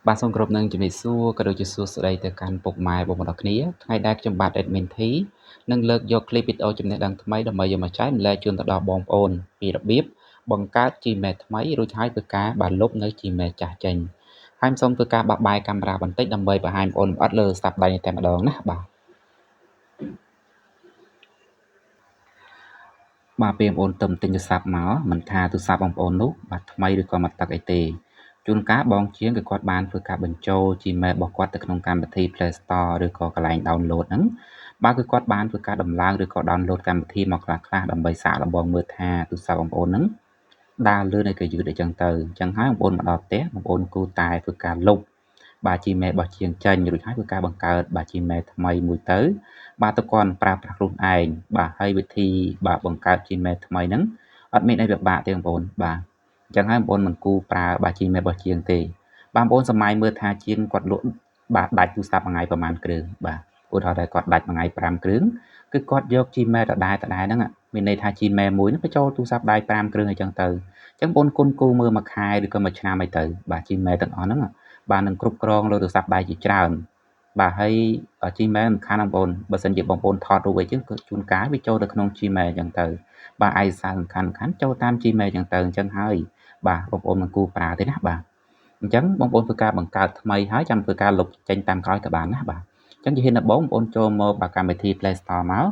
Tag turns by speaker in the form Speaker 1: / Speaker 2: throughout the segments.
Speaker 1: បាទសូមគោរពនឹងជំរាបសួរក៏ដូចជាសួស្តីទៅកាន់ពុកម៉ែបងប្អូនទាំងគ្នាថ្ងៃដែលខ្ញុំបាទ Admin T នឹងលើកយកคลิปវីដេអូចំណេះដឹងថ្មីដើម្បីយកមកចែកម្លែកជូនទៅដល់បងប្អូនពីរបៀបបង្កើត Gmail ថ្មីរួចហើយធ្វើការបាទលុបនៅ Gmail ចាស់ចេញហើយសូមធ្វើការបះបាយកាមេរ៉ាបន្តិចដើម្បីបង្ហាញបងប្អូនអត់លើស្ដាប់ដៃតែម្ដងណាបាទពេលបងប្អូនទៅទិញទូរស័ព្ទមកមិនថាទូរស័ព្ទបងប្អូននោះបាទថ្មីឬក៏មកទឹកអីទេជួនកាលបងជាងគឺគាត់បានធ្វើការបញ្ចូល Gmail របស់គាត់ទៅក្នុងកម្មវិធី Play Store ឬក៏កន្លែង download ហ្នឹងបាទគឺគាត់បានធ្វើការដំឡើងឬក៏ download កម្មវិធីមកខ្លះៗដើម្បីសាកល្បងមើលថាទូរស័ព្ទបងប្អូនហ្នឹងដើរលឿនហើយក៏យឺតអីចឹងទៅអញ្ចឹងហើយបងប្អូនមកដល់ផ្ទះបងប្អូនគួរតែធ្វើការលុបបាទ Gmail របស់ជាងចេញរួចហើយធ្វើការបង្កើតបាទ Gmail ថ្មីមួយទៅបាទទៅគាត់ប្រើប្រាស់ខ្លួនឯងបាទហើយវិធីបាទបង្កើត Gmail ថ្មីហ្នឹងអត់មានអីពិបាកទេបងប្អូនបាទអញ្ចឹងហើយបងប្អូនមិនគួរប្រើបាទ Gmail របស់ជាងទេបងប្អូនសម័យមើលថាជាងគាត់លក់បាទដាច់ទូរស័ព្ទមួយថ្ងៃប្រហែលគ្រឿងបាទឧទាហរណ៍ថាគាត់ដាច់មួយថ្ងៃ5គ្រឿងគឺគាត់យក Gmail ដដែលហ្នឹងមានន័យថា Gmail មួយហ្នឹងបញ្ចូលទូរស័ព្ទដៃ5គ្រឿងអញ្ចឹងទៅអញ្ចឹងបងប្អូនគូមើលមួយខែឬក៏មួយឆ្នាំអីទៅបាទ Gmail ទាំងអស់ហ្នឹងបាទនឹងគ្រប់គ្រងលើទូរស័ព្ទដៃជាច្រើនបាទហើយ Gmail សំខាន់ណាស់បងប្អូនបើសិនជាបងប្អូនថតរូបអីចឹងគឺជួនកាលវាចូលទៅក្នុង Gmail អញ្ចឹងទៅបាទឯកសារសំខាន់ចូលតាម Gmail អញ្ចឹងហើយបាទបងប្អូនមិនគួរប្រើទេណាបាទអញ្ចឹងបងប្អូនធ្វើការបង្កើតថ្មីហើយចាំធ្វើការលុបចេញតាមក្រោយក៏បានណាបាទអញ្ចឹងជាហេតុដំបូងបងប្អូនចូលមកបាទកម្មវិធី Play Store មក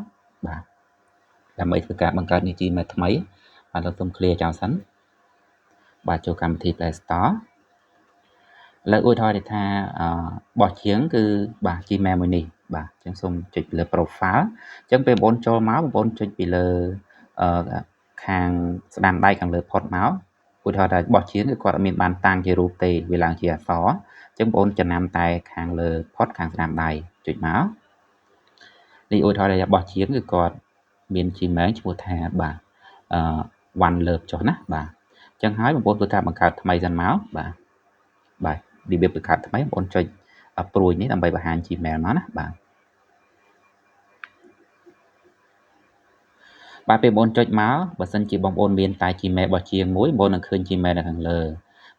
Speaker 1: បាទដើម្បីធ្វើការបង្កើតនី Gmail ថ្មីបាទเราសូម clear ចោលសិនបាទចូលកម្មវិធី Play Store ឥឡូវឧទាហរណ៍ថាបោះជាងគឺបាទ Gmail មួយនេះបាទអញ្ចឹងសូមចុចលើ profile អញ្ចឹងពេលបងប្អូនចូលមកបងប្អូនចុចពីលើខាងស្ដាំដៃខាងលើផុតមកឧទាហរណ៍ថាបោះជាងគឺគាត់អត់មានបានតាំងជារូបទេវាឡើងជាអក្សរអញ្ចឹងបងប្អូនចំណាំតែខាងលើផុតខាងស្ដាំដៃចុចមកនេះឧទាហរណ៍ថាបោះជាងគឺគាត់មាន Gmail ឈ្មោះថាបាទone love ចុះណាបាទអញ្ចឹងហើយបងប្អូនធ្វើការបង្កើតថ្មីសិនមកបាទរបៀបបង្កើតថ្មីបងប្អូនចុចព្រួយនេះដើម្បីបង្ហាញ Gmail មកណាបាទពេលបងប្អូនចុចមកបើសិនជាបងប្អូនមានតែ Gmail របស់ជាងមួយបងប្អូននឹងឃើញ Gmail នៅខាងលើ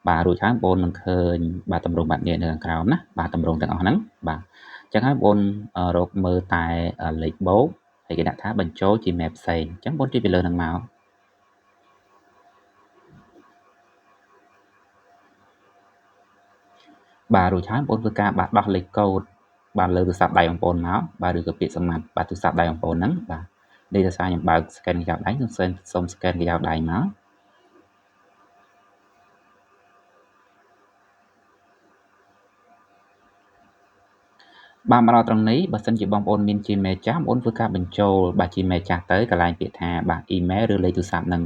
Speaker 1: បាទរួចហើយបងប្អូននឹងឃើញបាទតម្រងបាត់នេះនៅខាងក្រោមណាបាទតម្រងទាំងអស់ហ្នឹងបាទអញ្ចឹងហើយបងប្អូនរកមើលតែលេខបូកហើយគេដាក់ថាបញ្ចូល Gmail ផ្សេងអញ្ចឹងបងប្អូនចុចពីលើហ្នឹងមកបាទរួចហើយបងប្អូនធ្វើការបាទដោះលេខកូដបាទលើទូរស័ព្ទដៃបងប្អូនមកបាទឬក៏ពាក្យសម្ងាត់បាទទូរស័ព្ទដៃបងប្អូនហ្នឹងបាទនេះដោយសារខ្ញុំបើក scan កញ្ចក់ដៃសូម scan កញ្ចក់ដៃមកបាទមកដល់ត្រង់នេះបើសិនជាបងប្អូនមាន Gmail ចាស់បងប្អូនធ្វើការបញ្ចូលបាទ Gmail ចាស់ទៅកន្លែងពាក្យថាបាទ email ឬលេខទូរស័ព្ទហ្នឹង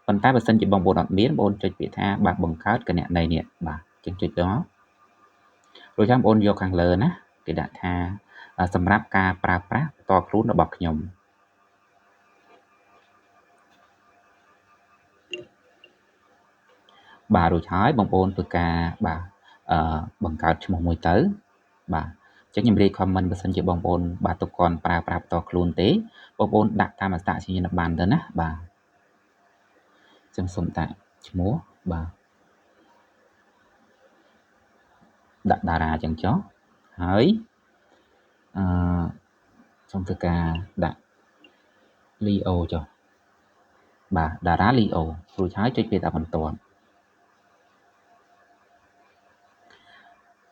Speaker 1: ប៉ុន្តែបើសិនជាបងប្អូនអត់មានបងប្អូនចុចពាក្យថាបាទបង្កើតគណនីនេះបាទចុចទៅមករួចហើយបងប្អូនយកខាងលើណាគេដាក់ថាសម្រាប់ការប្រើប្រាស់ផ្ទាល់ខ្លួនរបស់ខ្ញុំបាទរួចហើយបងប្អូនធ្វើការបាទបង្កើតឈ្មោះមួយទៅបាទអញ្ចឹងខ្ញុំរាយ comment បើសិនជាបងប្អូនបាទទុកគាត់ប្រើប្រាស់ផ្ទាល់ខ្លួនទេបងប្អូនដាក់តាមអត្តសញ្ញាណប័ណ្ណទៅណាបាទអញ្ចឹងសូមដាក់ឈ្មោះបាទដាក់តារាអញ្ចឹងចុះហើយសូមធ្វើការដាក់ Leo ចុះបាទតារា Leo រួចហើយចុចពាក្យថាបន្ទាប់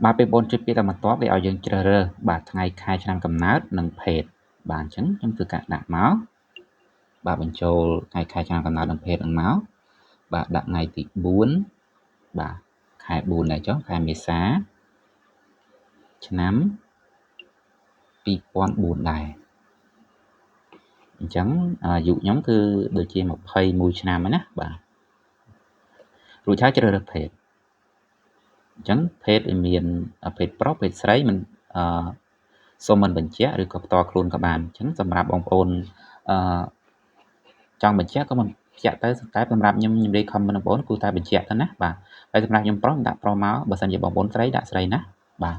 Speaker 1: បាទពេលបងចុចពាក្យថាបន្ទាប់វាឲ្យយើងជ្រើសរើសបាទថ្ងៃខែឆ្នាំកំណើតនិងភេទបាទអញ្ចឹងខ្ញុំធ្វើការដាក់មកបាទបញ្ចូលថ្ងៃខែឆ្នាំកំណើតនិងភេទហ្នឹងមកបាទដាក់ថ្ងៃទី4បាទខែ4ដែរចុះខែមេសាឆ្នាំ2004ដែរអញ្ចឹងអាយុខ្ញុំគឺដូចជា21ឆ្នាំហើយណាបាទរួចហើយជ្រើសរើសភេទអញ្ចឹងភេទវាមានភេទប្រុសភេទស្រីមិនសូមមិនបញ្ជាក់ឬក៏ផ្ទាល់ខ្លួនក៏បានអញ្ចឹងសម្រាប់បងប្អូនចង់បញ្ជាក់ក៏មិនបញ្ជាក់ទៅតែសម្រាប់ខ្ញុំនិយាយ comment បងប្អូនគួរតែបញ្ជាក់ទៅណាបាទហើយសម្រាប់ខ្ញុំប្រុសដាក់ប្រុសមកបើសិនជាបងប្អូនស្រីដាក់ស្រីណាបាទ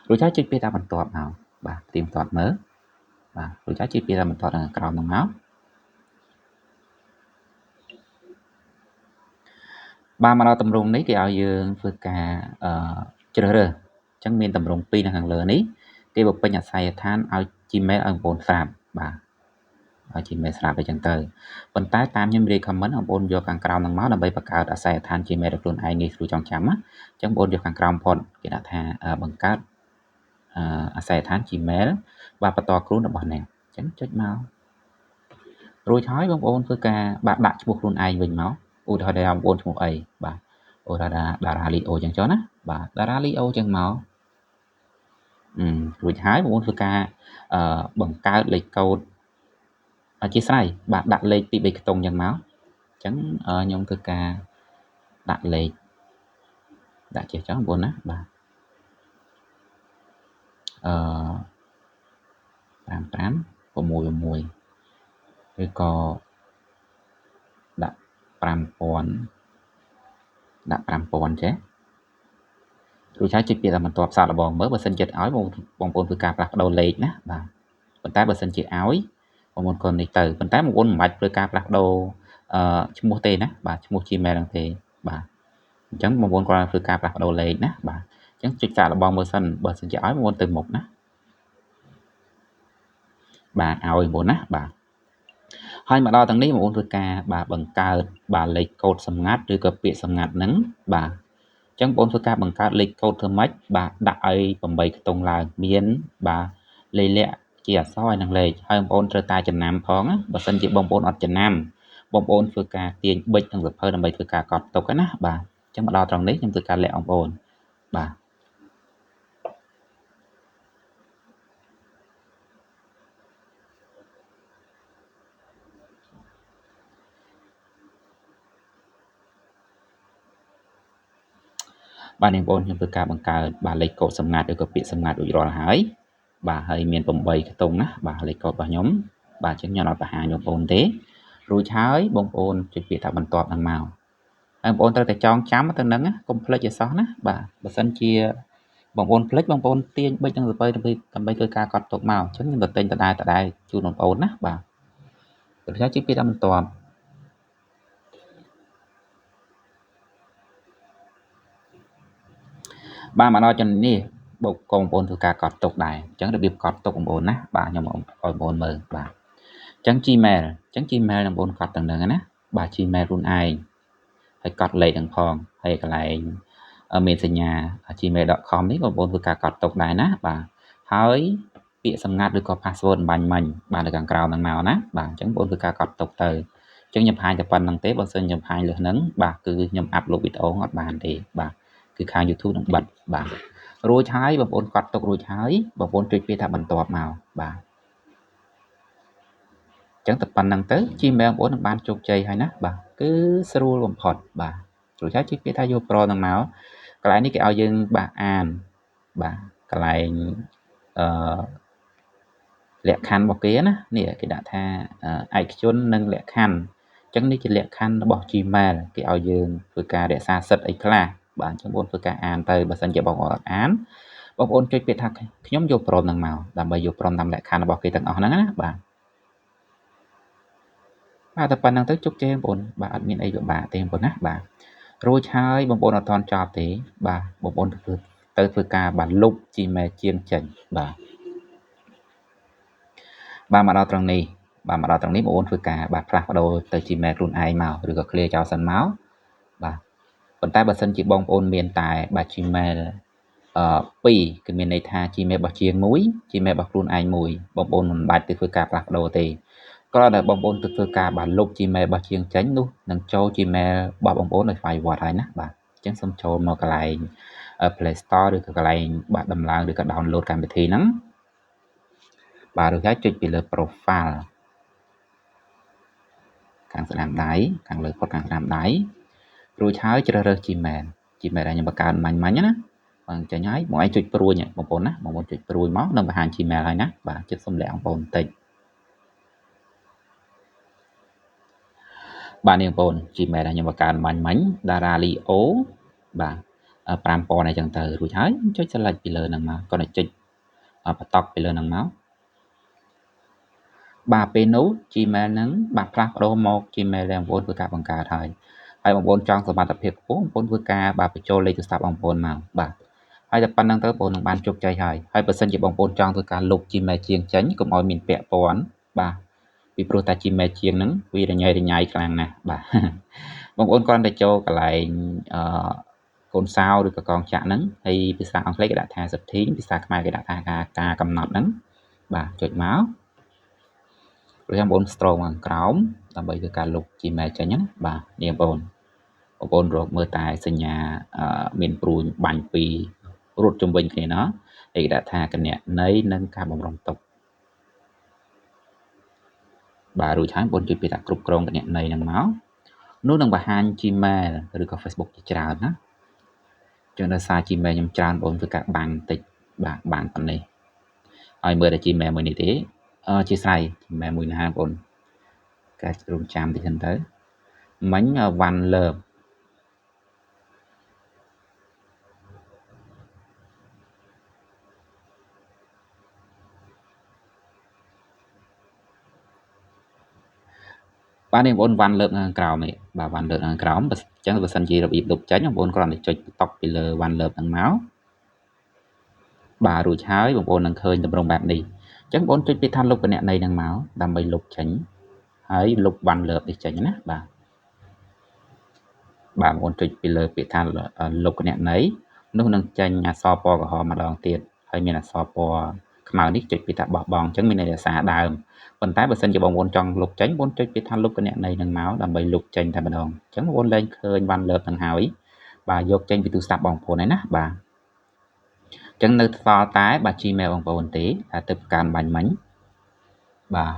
Speaker 1: រួចហើយចុចពាក្យថាបន្ទាប់មកបាទព្រៀងបន្ទាត់មើលបាទរួចហើយចុចពាក្យថាបន្ទាត់ខាងក្រោមហ្នឹងមកបាទមកដល់ទម្រង់នេះគេឲ្យយើងធ្វើការ ជ្រើសរើសអញ្ចឹងមានតម្រង2នៅខាងលើនេះគេបំពេញអាស័យដ្ឋានឲ្យ Gmail ឲ្យបងប្អូនស្រាប់បាទឲ្យ Gmail ស្រាប់អីចឹងទៅប៉ុន្តែតាមខ្ញុំនិយាយ comment បងប្អូនយកខាងក្រោមហ្នឹងមកដើម្បីបង្កើតអាស័យដ្ឋាន Gmail របស់ខ្លួនឯងងាយស្រួលចងចាំណាអញ្ចឹងបងប្អូនយកខាងក្រោមផុតគេដាក់ថាបង្កើតអាស័យដ្ឋាន Gmail បាទបន្តគ្រូរបស់អ្នកអញ្ចឹងចុចមករួចហើយបងប្អូនធ្វើការបាទដាក់ឈ្មោះខ្លួនឯងវិញមកឧទាហរណ៍ថាបងប្អូនឈ្មោះអីបាទឧទាហរណ៍ថាតារាលីអូអញ្ចឹងចុះណាបាទតារាលីអូអញ្ចឹងមករួចហើយបងប្អូនធ្វើការបង្កើតលេខកូដអធិស្ឋានបាទដាក់លេខពី3ខ្ទង់អញ្ចឹងមកអញ្ចឹងខ្ញុំធ្វើការដាក់លេខដាក់ចេះចុះបងប្អូនណាបាទ5566ឬក៏ដាក់5000ដាក់5000ចេះរួចហើយចុចពាក្យថាបន្ទាប់សាកល្បងមើលបើសិនចិត្តឲ្យបងប្អូនធ្វើការផ្លាស់ប្ដូរលេខណាបាទប៉ុន្តែបើសិនជាឲ្យបងប្អូនក៏នេះទៅប៉ុន្តែបងប្អូនមិនបាច់ធ្វើការផ្លាស់ប្ដូរឈ្មោះទេណាបាទឈ្មោះ Gmail ហ្នឹងទេបាទអញ្ចឹងបងប្អូនគាត់ធ្វើការផ្លាស់ប្ដូរលេខណាបាទអញ្ចឹងចុចសាកល្បងមើលសិនបើសិនជាឲ្យបងប្អូនទៅមុខណាបាទឲ្យបងប្អូនណាបាទហើយមកដល់ទាំងនេះបងប្អូនធ្វើការបាទបង្កើតបាទលេខកូដសម្ងាត់ឬក៏ពាក្យសម្ងាត់ហ្នឹងបាទអញ្ចឹងបងប្អូនធ្វើការបង្កើតលេខកូដធ្វើម៉េចបាទដាក់ឲ្យ8ខ្ទង់ឡើងមានបាទលេខលក្ខជាអក្សរហើយនឹងលេខហើយបងប្អូនត្រូវតែចំណាំផងណាបើសិនជាបងប្អូនអត់ចំណាំបងប្អូនធ្វើការទាញប៊ិចក្នុងសភៅដើម្បីធ្វើការកត់ទុកណាបាទអញ្ចឹងមកដល់ត្រង់នេះខ្ញុំធ្វើការលាក់បងប្អូនបាទបាទនាងបងប្អូនខ្ញុំធ្វើការបង្កើតបាទលេខកូដសម្ងាត់ឬក៏ពាក្យសម្ងាត់រួចរាល់ហើយបាទហើយមាន8ខ្ទង់ណាបាទលេខកូដរបស់ខ្ញុំបាទអញ្ចឹងខ្ញុំអត់បង្ហាញបងប្អូនទេរួចហើយបងប្អូនចុចពាក្យថាបន្ទាប់ហ្នឹងមកហើយបងប្អូនត្រូវតែចងចាំទៅនឹងកុំភ្លេចឲ្យសោះណាបាទបើសិនជាបងប្អូនភ្លេចបងប្អូនទាញប៊ិចនឹងសភៅដើម្បីធ្វើការកត់ទុកមកអញ្ចឹងខ្ញុំទៅទិញដដែលជូនបងប្អូនណាបាទព្រោះថាជាពាក្យថាបន្ទាប់បាទមកដល់ចំណុចនេះបងប្អូនធ្វើការកត់ទុកដែរអញ្ចឹងរបៀបកត់ទុកបងប្អូនណាបាទខ្ញុំឲ្យបងប្អូនមើលបាទអញ្ចឹង Gmail នឹងបងប្អូនកត់ទាំងហ្នឹងណាបាទ Gmail ខ្លួនឯងហើយកត់លេខហ្នឹងផងហើយកន្លែងមានសញ្ញា gmail.com នេះបងប្អូនធ្វើការកត់ទុកដែរណាបាទហើយពាក្យសម្ងាត់ឬក៏ password បាញ់មិញបាទនៅខាងក្រោមហ្នឹងមកណាបាទអញ្ចឹងបងប្អូនធ្វើការកត់ទុកទៅអញ្ចឹងខ្ញុំបង្ហាញតែប៉ុណ្្នឹងទេបើសិនខ្ញុំបង្ហាញលើហ្នឹងបាទគឺខ្ញុំអាប់ឡូតវីដេអូអត់បានទេបាទគឺខាង YouTube នឹងបិទបាទរួចហើយបងប្អូនកត់ទុករួចហើយបងប្អូនចុចពាក្យថាបន្ទាប់មកបាទអញ្ចឹងតែប៉ុណ្្នឹងទៅ Gmail បងប្អូននឹងបានជោគជ័យហើយណាបាទគឺស្រួលបំផុតបាទរួចហើយចុចពាក្យថាយកប្រនឹងមកកន្លែងនេះគេឲ្យយើងបាទអានបាទកន្លែងលក្ខខណ្ឌរបស់គេណានេះគេដាក់ថាឯកជននិងលក្ខខណ្ឌអញ្ចឹងនេះជាលក្ខខណ្ឌរបស់ Gmail គេឲ្យយើងធ្វើការរក្សាសិទ្ធិអីខ្លះបាទអញ្ចឹងបងប្អូនធ្វើការអានទៅបើសិនជាបងប្អូនអត់អានបងប្អូនចុចពាក្យថាខ្ញុំយកព្រមនឹងមកដើម្បីយកព្រមតាមលក្ខខណ្ឌរបស់គេទាំងអស់ហ្នឹងណាបាទតែប៉ុណ្្នឹងទៅជោគជ័យបងប្អូនបាទអត់មានអីពិបាកទេបងប្អូនណាបាទរួចហើយបងប្អូនអត់ទាន់ចប់ទេបាទបងប្អូនទៅធ្វើការបាទលុប Gmail ជាងចេញបាទមកដល់ត្រង់នេះបងប្អូនធ្វើការបាទផ្លាស់ប្ដូរទៅ Gmail ខ្លួនឯងមកឬក៏ clear ចោលសិនមកបាទប៉ុន្តែបើសិនជាបងប្អូនមានតែបាទ Gmail 2គឺមានន័យថា Gmail របស់ជាងមួយ Gmail របស់ខ្លួនឯងមួយបងប្អូនមិនបាច់ទៅធ្វើការផ្លាស់ប្ដូរទេគ្រាន់តែបងប្អូនទៅធ្វើការបាទលុប Gmail របស់ជាងចេញនោះនឹងចូល Gmail របស់បងប្អូនដោយស្វ័យវត្តហើយណាបាទអញ្ចឹងសូមចូលមកកន្លែង Play Store ឬក៏កន្លែងបាទដំឡើងឬក៏ download កម្មវិធីហ្នឹងបាទរួចហើយចុចពីលើ profile ខាងស្ដាំដៃខាងលើផុតខាងស្ដាំដៃរួចហើយជ្រើសរើស Gmail ដែលខ្ញុំបង្កើតមាញ់ណាបាទចេញហើយបងឯងចុចព្រួយបងប្អូនណាបងប្អូនចុចព្រួយមកនឹងបង្ហាញ Gmail ហើយណាបាទជិតសំលាក់បងប្អូនបន្តិចបាទនេះបងប្អូន Gmail ដែលខ្ញុំបង្កើតមាញ់ Daralio បាទ5000អីចឹងទៅរួចហើយចុច select ពីលើហ្នឹងមកគាត់ឲ្យចុចបន្តពីលើហ្នឹងមកបាទពេលនោះ Gmail ហ្នឹងបាទផ្លាស់ប្ដូរមក Gmail ដែលបងប្អូនធ្វើការបង្កើតហើយបងប្អូនចង់សមត្ថភាពខ្ពស់បងប្អូនធ្វើការបាទបញ្ចូលលេខទូរស័ព្ទបងប្អូនមកបាទ ហើយតែប៉ុណ្្នឹងទៅបងនឹងបានជោគជ័យហើយបើសិនជាបងប្អូនចង់ធ្វើការលុប Gmail ជាងចេញកុំឲ្យមានពាក់ព័ន្ធបាទពីព្រោះតែ Gmail ជាងហ្នឹងវារញ៉េរញ៉ៃខ្លាំងណាស់បាទបងប្អូនគ្រាន់តែចូលកន្លែងកូនសោឬក៏កងចាក់ហ្នឹងហើយភាសាអង់គ្លេសគេដាក់ថា setting ភាសាខ្មែរគេដាក់ថាការកំណត់ហ្នឹងបាទចុចមកព្រោះបងប្អូន scroll ខាងក្រោមដើម្បីធ្វើការលុប Gmail ចេញណាបាទនេះបងប្អូនរកមើលតែសញ្ញាមានព្រួញបាញ់ពីរត់ជំវិញគ្នាណាហើយគេដាក់ថាគណនីនិងការបំរុងទុកបាទរួចហើយបងចុចពីថាគ្រប់គ្រងគណនីហ្នឹងមកនោះនឹងបង្ហាញ Gmail ឬក៏ Facebook ជាច្រើនណាចឹងដោយសារ Gmail ខ្ញុំច្រើនបងធ្វើការបាំងតិចបាទបាំងប៉ុណ្ណេះហើយមើលតែ Gmail មួយនេះទេអធិស្ឋាន Gmail មួយណាបងការរំចាំតិចទៅមិញ One Loveបាទនេះបងប្អូនវ៉ាន់លើកខាងក្រោមនេះបាទវ៉ាន់លើកខាងក្រោមអញ្ចឹងបើសិនជារបៀបលុបចេញបងប្អូនគ្រាន់តែចុចបន្តុកពីលើវ៉ាន់លើកហ្នឹងមកបាទរួចហើយបងប្អូននឹងឃើញតម្រងបែបនេះអញ្ចឹងបងប្អូនចុចពីថាលុបគណនីហ្នឹងមកដើម្បីលុបចេញហើយលុបវ៉ាន់លើកនេះចេញណាបាទបងប្អូនចុចពីលើពាក្យថាលុបគណនីនោះនឹងចេញអក្សរពណ៌ក្រហមម្ដងទៀតហើយមានអក្សរពណ៌ខ្មៅនេះចុចពីថាបោះបង់អញ្ចឹងមានន័យថាសារដើមប៉ុន្តែបើសិនជាបងប្អូនចង់លុបចេញបងប្អូនចុចពីថាលុបគណនីនឹងមកដើម្បីលុបចេញតែម្ដងអញ្ចឹងបងប្អូនលែងឃើញវ៉ាន់លើបនឹងហើយបាទយកចេញពីទូរស័ព្ទបងប្អូនហើយណាបាទអញ្ចឹងនៅសល់តែបាទ Gmail បងប្អូនទេតែទៅការបាញ់មិញបាទ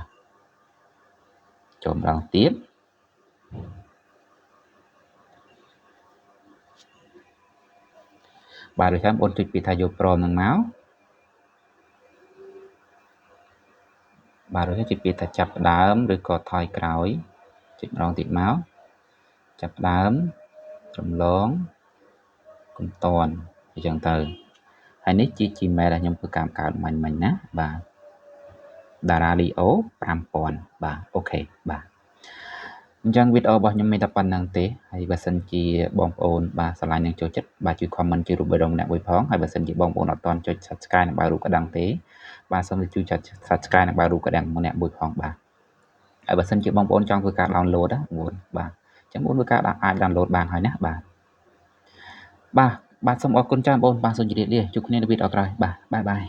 Speaker 1: ចូលម្ដងទៀតបាទដូចហ្នឹងបងប្អូនចុចពីថាយកព្រមនឹងមកបាទរួចហើយចុចពីថាចាប់ផ្ដើមឬក៏ថយក្រោយចុចម្ដងទៀតមកចាប់ផ្ដើមរំលងកុំតន់អញ្ចឹងទៅហើយនេះជា Gmail ដែលខ្ញុំធ្វើការបង្កើតមិញណាបាទ Daralio 5000បាទអូខេបាទអញ្ចឹងវីដេអូរបស់ខ្ញុំមានតែប៉ុណ្្នឹងទេហើយបើសិនជាបងប្អូនបាទឆ្លាញ់នឹងចូលចិត្តបាទជួយ comment ជួយរូបបិទម្នាក់មួយផងហើយបើសិនជាបងប្អូនអត់ទាន់ចុច Subscribe និងបើករូបកណ្ដឹងទេបាទសូមជួយចុច Subscribe និងបើករូបកណ្ដឹងម្នាក់មួយផងបាទហើយបើសិនជាបងប្អូនចង់ធ្វើការ download ណាបងបាទអញ្ចឹងបងធ្វើការអាច download បានហើយណាបាទសូមអរគុណច្រើនបងប្អូនបាទសូមជម្រាបលាជួបគ្នានៅវីដេអូក្រោយបាទបាយបាយ